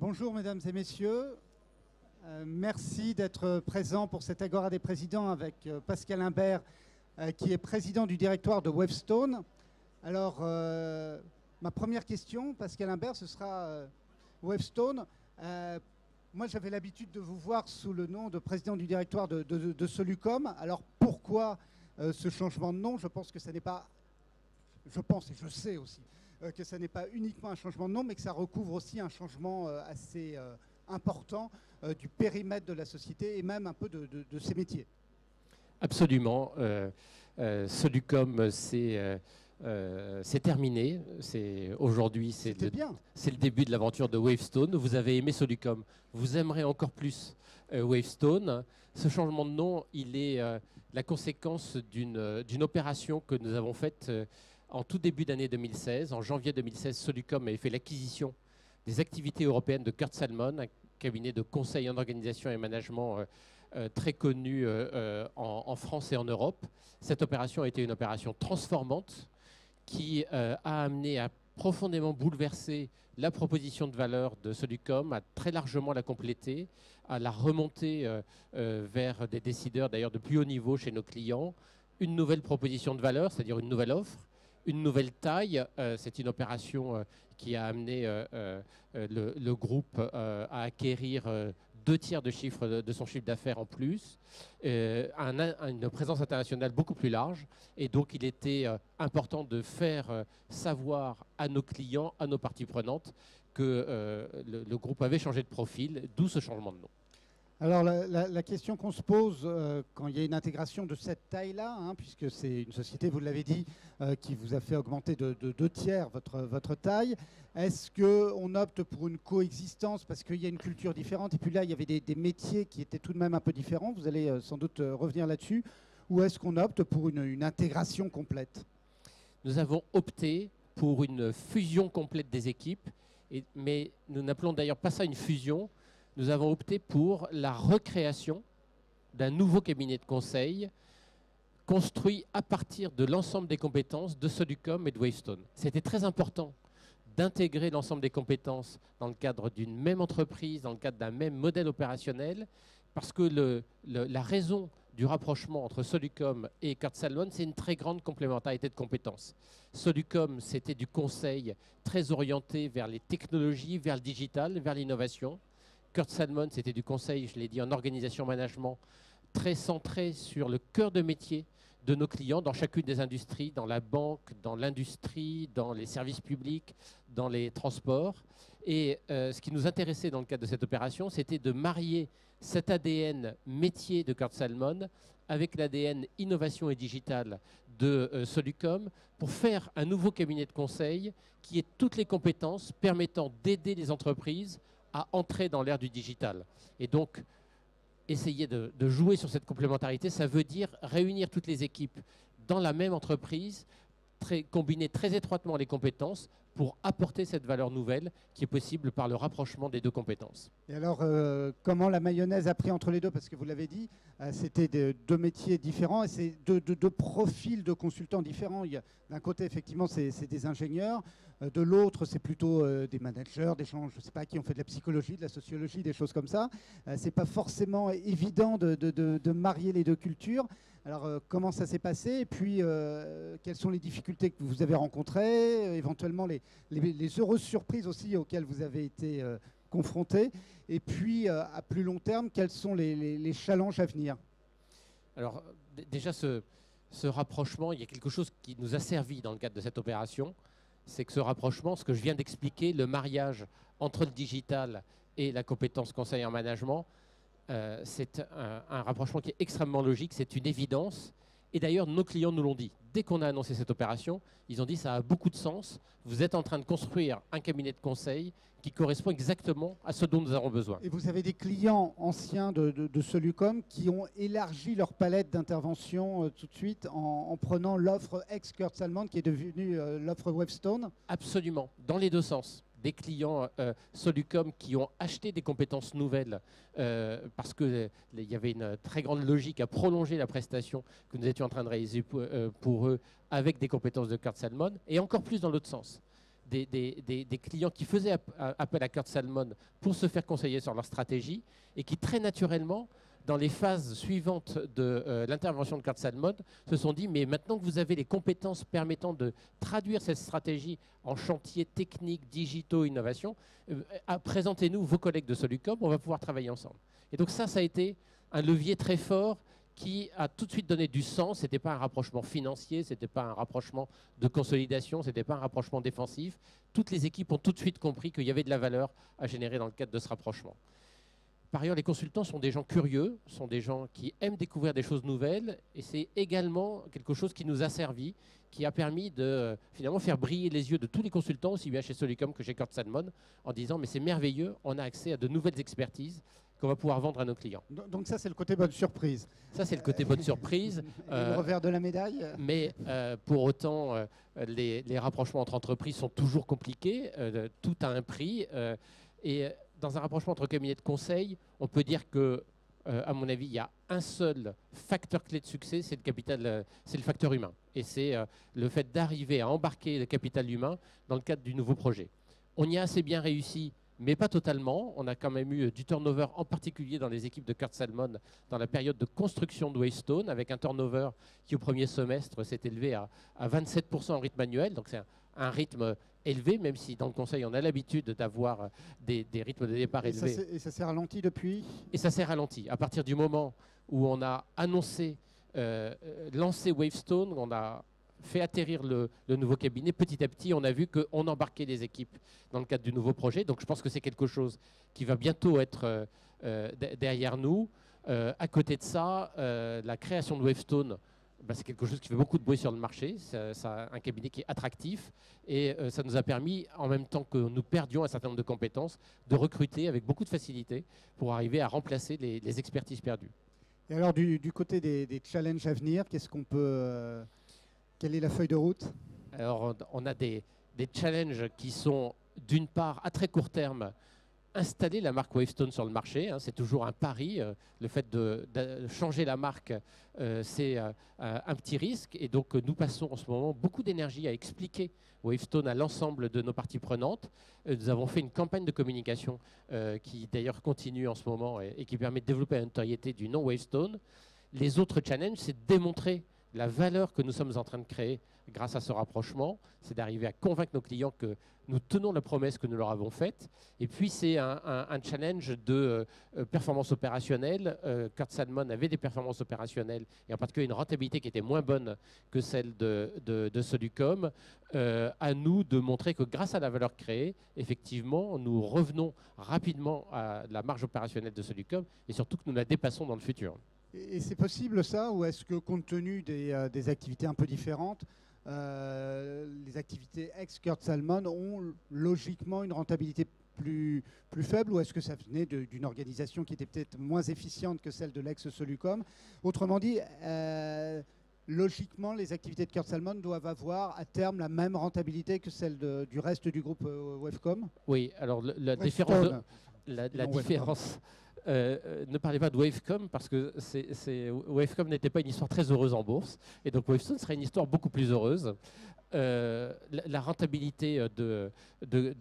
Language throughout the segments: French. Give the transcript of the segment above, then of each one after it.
Bonjour mesdames et messieurs, merci d'être présents pour cette Agora des présidents avec Pascal Imbert qui est président du directoire de Wavestone. Alors ma première question, Pascal Imbert, ce sera Wavestone. Moi j'avais l'habitude de vous voir sous le nom de président du directoire de Solucom. Alors pourquoi ce changement de nom? Je pense que ça n'est pas, je pense et je sais aussi que ça n'est pas uniquement un changement de nom, mais que ça recouvre aussi un changement assez important du périmètre de la société et même un peu de ses métiers. Absolument. Solucom, c'est terminé. Aujourd'hui, c'est le début de l'aventure de Wavestone. Vous avez aimé Solucom. Vous aimerez encore plus Wavestone. Ce changement de nom, il est la conséquence d'une opération que nous avons faite en tout début d'année 2016. En janvier 2016, Solucom avait fait l'acquisition des activités européennes de Kurt Salmon, un cabinet de conseil en organisation et management très connu en France et en Europe. Cette opération a été une opération transformante qui a amené à profondément bouleverser la proposition de valeur de Solucom, à très largement la compléter, à la remonter vers des décideurs d'ailleurs de plus haut niveau chez nos clients. Une nouvelle proposition de valeur, c'est-à-dire une nouvelle offre, une nouvelle taille. C'est une opération qui a amené le groupe à acquérir 2/3 de son chiffre d'affaires en plus, une présence internationale beaucoup plus large. Et donc, il était important de faire savoir à nos clients, à nos parties prenantes, que le groupe avait changé de profil, d'où ce changement de nom. Alors la question qu'on se pose quand il y a une intégration de cette taille-là, hein, puisque c'est une société, vous l'avez dit, qui vous a fait augmenter de 2/3 votre taille, est-ce qu'on opte pour une coexistence parce qu'il y a une culture différente et puis là il y avait des métiers qui étaient tout de même un peu différents, vous allez sans doute revenir là-dessus, ou est-ce qu'on opte pour une intégration complète? Nous avons opté pour une fusion complète des équipes, mais nous n'appelons d'ailleurs pas ça une fusion. Nous avons opté pour la recréation d'un nouveau cabinet de conseil construit à partir de l'ensemble des compétences de Solucom et de Wavestone. C'était très important d'intégrer l'ensemble des compétences dans le cadre d'une même entreprise, dans le cadre d'un même modèle opérationnel, parce que la raison du rapprochement entre Solucom et Kurt Salmon, c'est une très grande complémentarité de compétences. Solucom, c'était du conseil très orienté vers les technologies, vers le digital, vers l'innovation. Kurt Salmon, c'était du conseil, je l'ai dit, en organisation management, très centré sur le cœur de métier de nos clients dans chacune des industries, dans la banque, dans l'industrie, dans les services publics, dans les transports. Et ce qui nous intéressait dans le cadre de cette opération, c'était de marier cet ADN métier de Kurt Salmon avec l'ADN innovation et digital de Solucom pour faire un nouveau cabinet de conseil qui ait toutes les compétences permettant d'aider les entreprises à entrer dans l'ère du digital. Et donc, essayer de jouer sur cette complémentarité, ça veut dire réunir toutes les équipes dans la même entreprise, combiner très étroitement les compétences pour apporter cette valeur nouvelle qui est possible par le rapprochement des deux compétences. Et alors, comment la mayonnaise a pris entre les deux? Parce que vous l'avez dit, c'était deux métiers différents et c'est deux profils de consultants différents. D'un côté, effectivement, c'est des ingénieurs. De l'autre, c'est plutôt des managers, des gens, je ne sais pas, qui ont fait de la psychologie, de la sociologie, des choses comme ça. Ce n'est pas forcément évident de marier les deux cultures. Alors, comment ça s'est passé? Et puis, quelles sont les difficultés que vous avez rencontrées? Éventuellement, les heureuses surprises aussi auxquelles vous avez été confrontés? Et puis, à plus long terme, quels sont les challenges à venir? Alors, déjà, ce rapprochement, il y a quelque chose qui nous a servi dans le cadre de cette opération. C'est que ce rapprochement, ce que je viens d'expliquer, le mariage entre le digital et la compétence conseil en management, c'est un rapprochement qui est extrêmement logique, c'est une évidence. Et d'ailleurs, nos clients nous l'ont dit. Dès qu'on a annoncé cette opération, ils ont dit ça a beaucoup de sens. Vous êtes en train de construire un cabinet de conseil qui correspond exactement à ce dont nous avons besoin. Et vous avez des clients anciens de Solucom qui ont élargi leur palette d'intervention tout de suite en prenant l'offre ex-Kurt Salmon qui est devenue l'offre Wavestone? Absolument, dans les deux sens. Des clients Solucom qui ont acheté des compétences nouvelles parce qu'il y avait une très grande logique à prolonger la prestation que nous étions en train de réaliser pour eux avec des compétences de Kurt Salmon, et encore plus dans l'autre sens. des clients qui faisaient appel à Kurt Salmon pour se faire conseiller sur leur stratégie et qui très naturellement, dans les phases suivantes de l'intervention de Kurt Salmon, se sont dit mais maintenant que vous avez les compétences permettant de traduire cette stratégie en chantier technique, digitaux, innovation, présentez-nous vos collègues de Solucom, on va pouvoir travailler ensemble. Et donc ça a été un levier très fort qui a tout de suite donné du sens. Ce n'était pas un rapprochement financier, ce n'était pas un rapprochement de consolidation, ce n'était pas un rapprochement défensif. Toutes les équipes ont tout de suite compris qu'il y avait de la valeur à générer dans le cadre de ce rapprochement. Par ailleurs, les consultants sont des gens curieux, sont des gens qui aiment découvrir des choses nouvelles, et c'est également quelque chose qui nous a servi, qui a permis de finalement faire briller les yeux de tous les consultants, aussi bien chez Solucom que chez Kurt Salmon, en disant mais c'est merveilleux, on a accès à de nouvelles expertises qu'on va pouvoir vendre à nos clients. Donc ça, c'est le côté bonne surprise. Ça, c'est le côté bonne surprise. Le revers de la médaille. Mais pour autant, les rapprochements entre entreprises sont toujours compliqués, tout a un prix, et dans un rapprochement entre cabinets de conseil, on peut dire que, à mon avis, il y a un seul facteur clé de succès, c'est le facteur humain. Et c'est le fait d'arriver à embarquer le capital humain dans le cadre du nouveau projet. On y a assez bien réussi, mais pas totalement. On a quand même eu du turnover, en particulier dans les équipes de Kurt Salmon, dans la période de construction de Wavestone, avec un turnover qui, au premier semestre, s'est élevé à 27% en rythme annuel. Donc c'est un rythme élevé, même si dans le conseil, on a l'habitude d'avoir des rythmes de départ élevés. Et ça s'est ralenti depuis ? Et ça s'est ralenti. À partir du moment où on a annoncé, lancé Wavestone, on a fait atterrir le nouveau cabinet, petit à petit, on a vu qu'on embarquait les équipes dans le cadre du nouveau projet. Donc je pense que c'est quelque chose qui va bientôt être derrière nous. À côté de ça, la création de Wavestone, c'est quelque chose qui fait beaucoup de bruit sur le marché. C'est un cabinet qui est attractif et ça nous a permis, en même temps que nous perdions un certain nombre de compétences, de recruter avec beaucoup de facilité pour arriver à remplacer les expertises perdues. Et alors du côté des challenges à venir, qu'est-ce qu'on peut... quelle est la feuille de route ? Alors on a des challenges qui sont d'une part à très court terme, installer la marque Wavestone sur le marché, hein, c'est toujours un pari. Le fait de changer la marque, c'est un petit risque. Et donc, nous passons en ce moment beaucoup d'énergie à expliquer Wavestone à l'ensemble de nos parties prenantes. Nous avons fait une campagne de communication qui, d'ailleurs, continue en ce moment et qui permet de développer la notoriété du nom Wavestone. Les autres challenges, c'est de démontrer la valeur que nous sommes en train de créer grâce à ce rapprochement, c'est d'arriver à convaincre nos clients que nous tenons la promesse que nous leur avons faite. Et puis, c'est un challenge de performance opérationnelle. Kurt Salmon avait des performances opérationnelles, et en particulier une rentabilité qui était moins bonne que celle de Solucom. À nous de montrer que grâce à la valeur créée, effectivement, nous revenons rapidement à la marge opérationnelle de Solucom, et surtout que nous la dépassons dans le futur. Et c'est possible ça, ou est-ce que compte tenu des activités un peu différentes, les activités ex-Kurt Salmon ont logiquement une rentabilité plus faible, ou est-ce que ça venait d'une organisation qui était peut-être moins efficiente que celle de l'ex-Solucom ? Autrement dit, logiquement, les activités de Kurt Salmon doivent avoir à terme la même rentabilité que celle du reste du groupe Wavecom ? Oui, alors la différence... La différence... ne parlez pas de Wavecom parce que Wavecom n'était pas une histoire très heureuse en bourse, et donc Wavestone serait une histoire beaucoup plus heureuse. La rentabilité de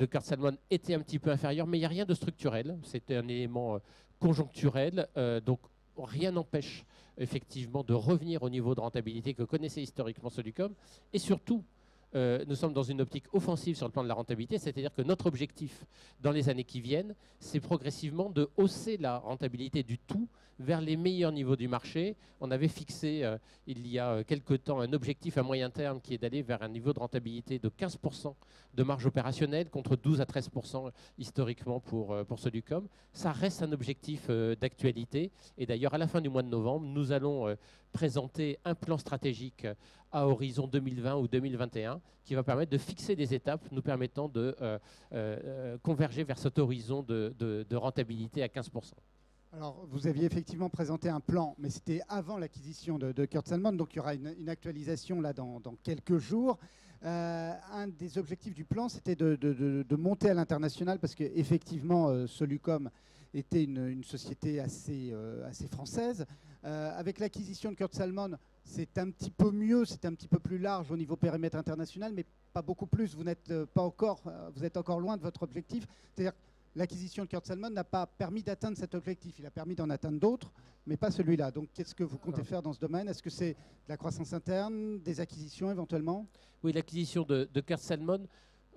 Kurt Salmon était un petit peu inférieure, mais il n'y a rien de structurel, c'était un élément conjoncturel, donc rien n'empêche effectivement de revenir au niveau de rentabilité que connaissait historiquement Solucom, et surtout nous sommes dans une optique offensive sur le plan de la rentabilité, c'est-à-dire que notre objectif dans les années qui viennent, c'est progressivement de hausser la rentabilité du tout vers les meilleurs niveaux du marché. On avait fixé il y a quelque temps un objectif à moyen terme qui est d'aller vers un niveau de rentabilité de 15% de marge opérationnelle contre 12 à 13% historiquement pour Solucom. Ça reste un objectif d'actualité, et d'ailleurs à la fin du mois de novembre, nous allons présenter un plan stratégique à horizon 2020 ou 2021 qui va permettre de fixer des étapes nous permettant de converger vers cet horizon de rentabilité à 15%. Alors, vous aviez effectivement présenté un plan, mais c'était avant l'acquisition de Kurt Salmon, donc il y aura une actualisation là dans quelques jours. Un des objectifs du plan, c'était de monter à l'international, parce qu'effectivement, Solucom été une société assez française. Avec l'acquisition de Kurt Salmon, c'est un petit peu mieux, c'est un petit peu plus large au niveau périmètre international, mais pas beaucoup plus. Vous n'êtes pas encore, vous êtes encore loin de votre objectif. C'est-à-dire l'acquisition de Kurt Salmon n'a pas permis d'atteindre cet objectif. Il a permis d'en atteindre d'autres, mais pas celui-là. Donc, qu'est-ce que vous comptez faire dans ce domaine? Est-ce que c'est de la croissance interne, des acquisitions éventuellement? Oui, l'acquisition de Kurt Salmon,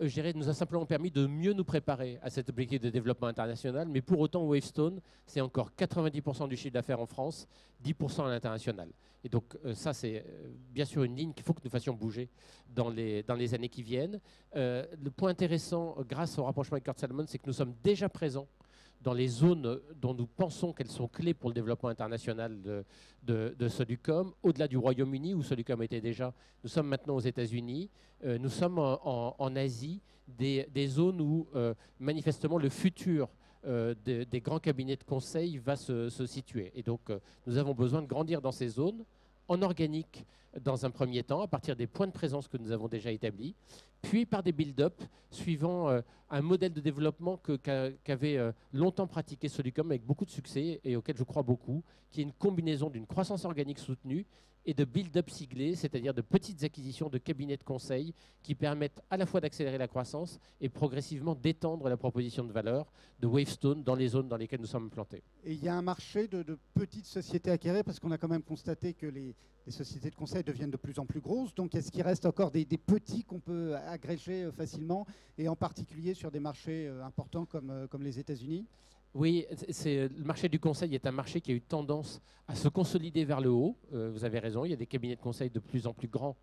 je dirais, nous a simplement permis de mieux nous préparer à cet objectif de développement international. Mais pour autant, Wavestone, c'est encore 90% du chiffre d'affaires en France, 10% à l'international. Et donc ça, c'est bien sûr une ligne qu'il faut que nous fassions bouger dans les années qui viennent. Le point intéressant, grâce au rapprochement avec Kurt Salmon, c'est que nous sommes déjà présents dans les zones dont nous pensons qu'elles sont clés pour le développement international de Solucom, au-delà du Royaume-Uni où Solucom était déjà. Nous sommes maintenant aux États-Unis, nous sommes en Asie, des zones où manifestement le futur des grands cabinets de conseil va se situer. Et donc nous avons besoin de grandir dans ces zones en organique dans un premier temps, à partir des points de présence que nous avons déjà établis, puis par des build-up, suivant un modèle de développement qu'avait longtemps pratiqué Solucom avec beaucoup de succès et auquel je crois beaucoup, qui est une combinaison d'une croissance organique soutenue et de build-up siglés, c'est-à-dire de petites acquisitions de cabinets de conseil qui permettent à la fois d'accélérer la croissance et progressivement d'étendre la proposition de valeur de Wavestone dans les zones dans lesquelles nous sommes implantés. Et il y a un marché de petites sociétés acquérées, parce qu'on a quand même constaté que les sociétés de conseil deviennent de plus en plus grosses. Donc, est-ce qu'il reste encore des petits qu'on peut agréger facilement, et en particulier sur des marchés importants comme les États-Unis? Oui, le marché du conseil est un marché qui a eu tendance à se consolider vers le haut. Vous avez raison, il y a des cabinets de conseil de plus en plus grands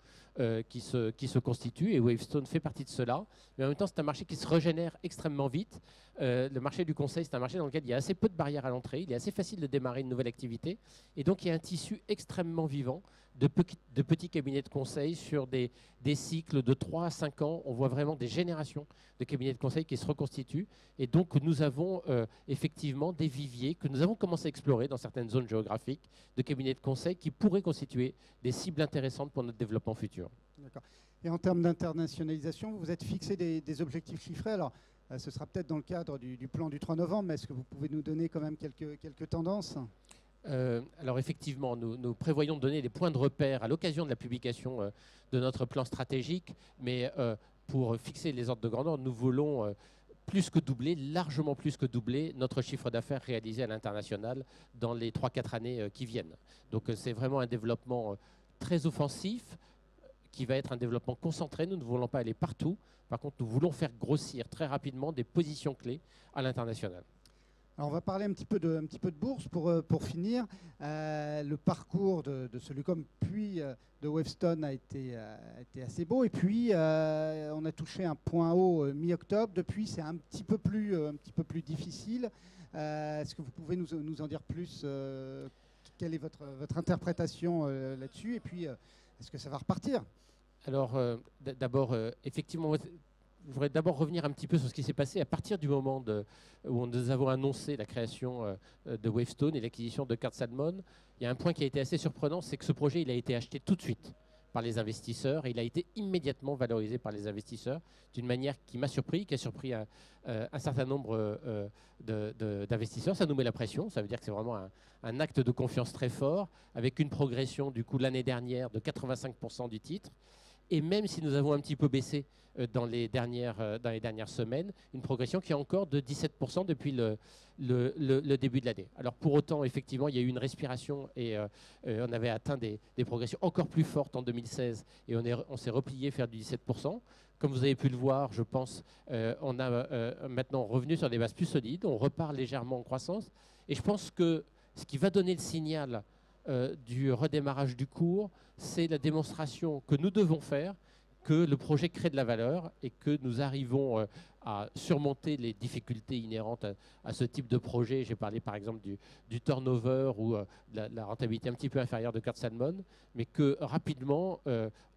qui se constituent et Wavestone fait partie de cela. Mais en même temps, c'est un marché qui se régénère extrêmement vite. Le marché du conseil, c'est un marché dans lequel il y a assez peu de barrières à l'entrée. Il est assez facile de démarrer une nouvelle activité. Et donc, il y a un tissu extrêmement vivant de petits cabinets de conseil sur des cycles de 3 à 5 ans. On voit vraiment des générations de cabinets de conseil qui se reconstituent. Et donc, nous avons effectivement des viviers que nous avons commencé à explorer dans certaines zones géographiques de cabinets de conseil qui pourraient constituer des cibles intéressantes pour notre développement futur. D'accord. Et en termes d'internationalisation, vous vous êtes fixé des objectifs chiffrés. Alors, ce sera peut-être dans le cadre du plan du 3 novembre, mais est-ce que vous pouvez nous donner quand même quelques tendances ? Alors effectivement, nous prévoyons de donner des points de repère à l'occasion de la publication de notre plan stratégique, mais pour fixer les ordres de grandeur, nous voulons plus que doubler, largement plus que doubler notre chiffre d'affaires réalisé à l'international dans les 3-4 années qui viennent. Donc c'est vraiment un développement très offensif qui va être un développement concentré. Nous ne voulons pas aller partout. Par contre, nous voulons faire grossir très rapidement des positions clés à l'international. Alors on va parler un petit peu de bourse pour finir. Le parcours de Solucom puis de Wavestone a été assez beau. Et puis on a touché un point haut mi-octobre. Depuis, c'est un petit peu plus difficile. Est-ce que vous pouvez nous en dire plus? Quelle est votre interprétation là-dessus? Et puis, est-ce que ça va repartir? Alors, d'abord, effectivement, je voudrais d'abord revenir un petit peu sur ce qui s'est passé à partir du moment où nous avons annoncé la création de Wavestone et l'acquisition de Kurt Salmon. Il y a un point qui a été assez surprenant, c'est que ce projet il a été acheté tout de suite par les investisseurs et il a été immédiatement valorisé par les investisseurs d'une manière qui m'a surpris, qui a surpris un certain nombre d'investisseurs. Ça nous met la pression, ça veut dire que c'est vraiment un acte de confiance très fort, avec une progression du coup l'année dernière de 85% du titre. Et même si nous avons un petit peu baissé dans les dernières semaines, une progression qui est encore de 17% depuis le début de l'année. Alors pour autant, effectivement, il y a eu une respiration et on avait atteint des progressions encore plus fortes en 2016 et on s'est replié faire du 17%. Comme vous avez pu le voir, je pense, on a maintenant revenu sur des bases plus solides, on repart légèrement en croissance. Et je pense que ce qui va donner le signal du redémarrage du cours, c'est la démonstration que nous devons faire que le projet crée de la valeur et que nous arrivons à surmonter les difficultés inhérentes à ce type de projet. J'ai parlé par exemple du turnover ou de la rentabilité un petit peu inférieure de Kurt Salmon, mais que rapidement,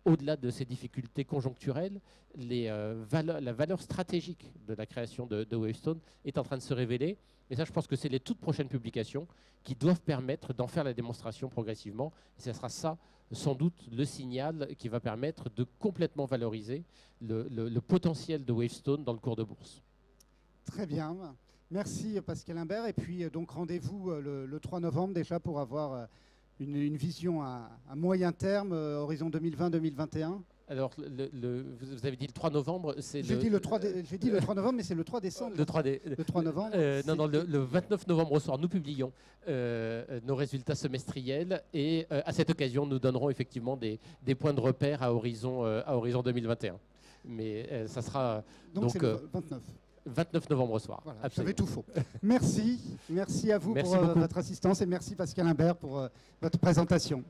au-delà de ces difficultés conjoncturelles, la valeur stratégique de la création de Wavestone est en train de se révéler. Et ça, je pense que c'est les toutes prochaines publications qui doivent permettre d'en faire la démonstration progressivement. Et ce sera ça, sans doute, le signal qui va permettre de complètement valoriser le potentiel de Wavestone dans le cours de bourse. Très bien. Merci Pascal Imbert. Et puis donc rendez-vous le 3 novembre déjà pour avoir une vision à moyen terme, horizon 2020-2021. Alors, vous avez dit le 3 novembre, c'est J'ai dit le 3 novembre, mais c'est le 3 décembre. Le 3, le 3 novembre. Non, le 29 novembre au soir, nous publions nos résultats semestriels et à cette occasion, nous donnerons effectivement des points de repère à horizon 2021. Mais ça sera donc c'est le 29. 29 novembre au soir. Voilà, j'avais tout faux. Merci à vous pour votre assistance et merci Pascal Imbert pour votre présentation.